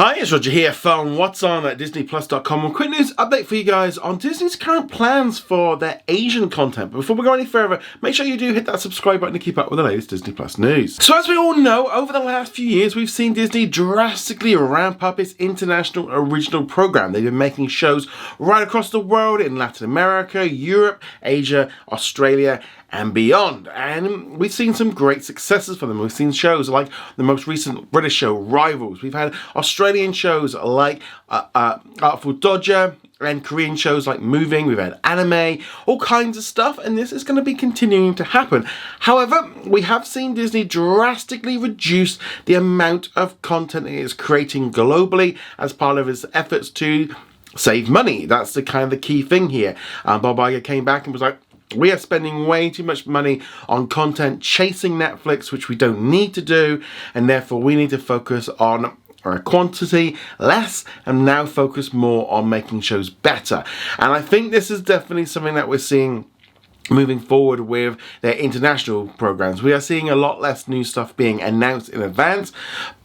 Hi, it's Roger here from What's On at DisneyPlus.com. A quick news update for you guys on Disney's current plans for their Asian content. But before we go any further, make sure you do hit that subscribe button to keep up with the latest Disney Plus news. So as we all know, over the last few years, we've seen Disney drastically ramp up its international original program. They've been making shows right across the world in Latin America, Europe, Asia, Australia, and beyond. And we've seen some great successes for them. We've seen shows like the most recent British show, Rivals. We've had Australian shows like Artful Dodger, and Korean shows like Moving. We've had anime, all kinds of stuff, and this is going to be continuing to happen. However, we have seen Disney drastically reduce the amount of content it is creating globally as part of its efforts to save money. That's the kind of the key thing here. Bob Iger came back and was like, we are spending way too much money on content chasing Netflix, which we don't need to do, and therefore we need to focus on our quantity less and now focus more on making shows better. And I think this is definitely something that we're seeing moving forward with their international programs. We are seeing a lot less new stuff being announced in advance,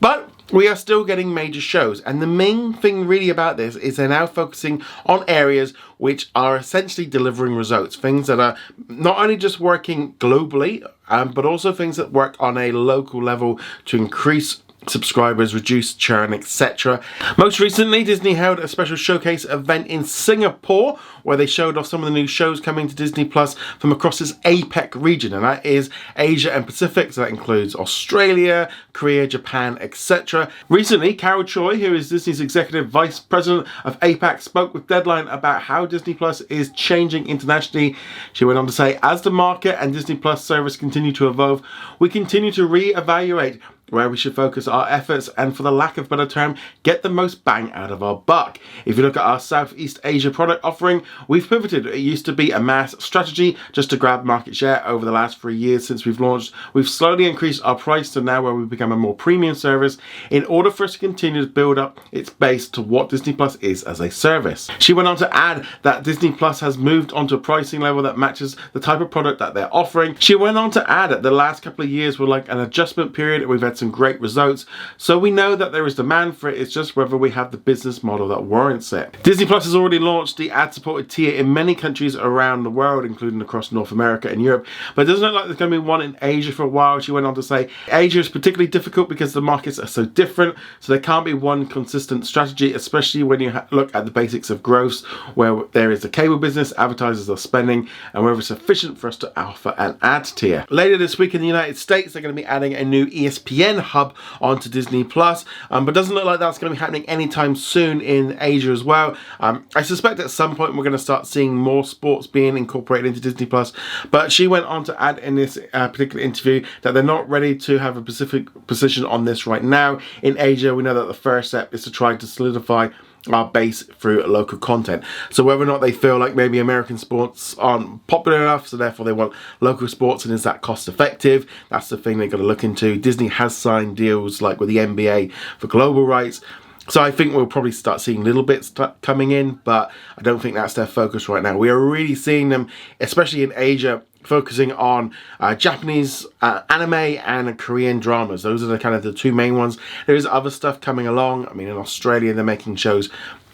but we are still getting major shows, and the main thing really about this is they're now focusing on areas which are essentially delivering results, things that are not only just working globally, but also things that work on a local level to increase subscribers, reduce churn, etc. Most recently, Disney held a special showcase event in Singapore where they showed off some of the new shows coming to Disney Plus from across this APAC region, and that is Asia and Pacific, so that includes Australia, Korea, Japan, etc. Recently, Carol Choi, who is Disney's Executive Vice President of APAC, spoke with Deadline about how Disney Plus is changing internationally. She went on to say, as the market and Disney Plus service continue to evolve, we continue to re-evaluate where we should focus our efforts and, for the lack of a better term, get the most bang out of our buck. If you look at our Southeast Asia product offering, we've pivoted. It used to be a mass strategy just to grab market share. Over the last 3 years since we've launched, we've slowly increased our price to now where we've become a more premium service in order for us to continue to build up its base to what Disney Plus is as a service. She went on to add that Disney Plus has moved onto a pricing level that matches the type of product that they're offering. She went on to add that the last couple of years were like an adjustment period. We've had some great results, so we know that there is demand for it. It's just whether we have the business model that warrants it. Disney Plus has already launched the ad-supported tier in many countries around the world, including across North America and Europe, but it doesn't look like there's going to be one in Asia for a while. She went on to say Asia is particularly difficult because the markets are so different, so there can't be one consistent strategy, especially when you look at the basics of growth, where there is the cable business, advertisers are spending, and whether it's sufficient for us to offer an ad tier. Later this week in the United States, they're going to be adding a new ESPN hub onto Disney Plus, but doesn't look like that's going to be happening anytime soon in Asia as well. I suspect at some point we're going to start seeing more sports being incorporated into Disney Plus, but she went on to add in this particular interview that they're not ready to have a specific position on this right now. In Asia, we know that the first step is to try to solidify our base through local content. So whether or not they feel like maybe American sports aren't popular enough, so therefore they want local sports, and is that cost effective? That's the thing they've got to look into. Disney has signed deals like with the NBA for global rights, so I think we'll probably start seeing little bits coming in, but I don't think that's their focus right now. We are really seeing them, especially in Asia, focusing on Japanese anime and Korean dramas. Those are the kind of the two main ones. There is other stuff coming along. I mean, in Australia, they're making shows,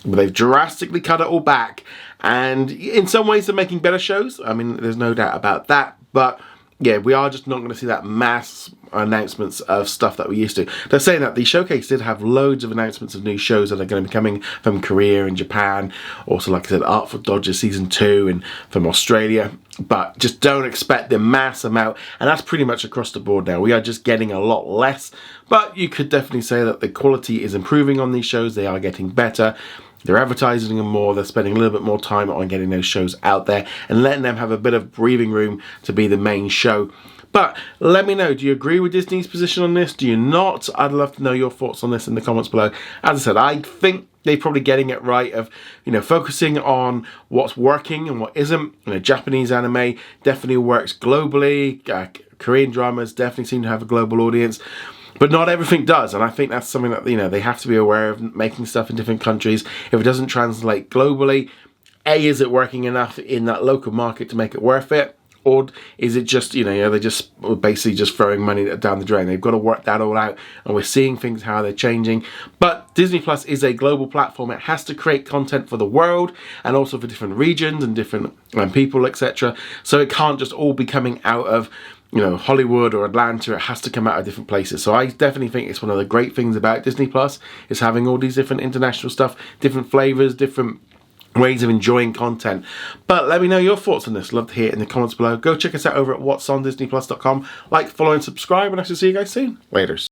but they've drastically cut it all back. And in some ways, they're making better shows. I mean, there's no doubt about that. But yeah, we are just not going to see that mass announcements of stuff that we used to. They're saying that the showcase did have loads of announcements of new shows that are going to be coming from Korea and Japan. Also, like I said, Artful Dodger Season 2 and from Australia. But just don't expect the mass amount. And that's pretty much across the board now. We are just getting a lot less. But you could definitely say that the quality is improving on these shows. They are getting better. They're advertising them more, they're spending a little bit more time on getting those shows out there and letting them have a bit of breathing room to be the main show. But let me know, do you agree with Disney's position on this? Do you not? I'd love to know your thoughts on this in the comments below. As I said, I think they're probably getting it right of, focusing on what's working and what isn't. Japanese anime definitely works globally. Korean dramas definitely seem to have a global audience. But not everything does, and I think that's something that they have to be aware of, making stuff in different countries. If it doesn't translate globally, A, is it working enough in that local market to make it worth it? or is it just, you know, they're just basically just throwing money down the drain? They've got to work that all out, and we're seeing things how they're changing. But Disney Plus is a global platform. It has to create content for the world and also for different regions and different people, etc. So it can't just all be coming out of, you know, Hollywood or Atlanta. It has to come out of different places. So I definitely think it's one of the great things about Disney Plus is having all these different international stuff, different flavors, different ways of enjoying content. But let me know your thoughts on this. Love to hear it in the comments below. Go check us out over at whatsondisneyplus.com. Like, follow, and subscribe, and I shall see you guys soon. Laters.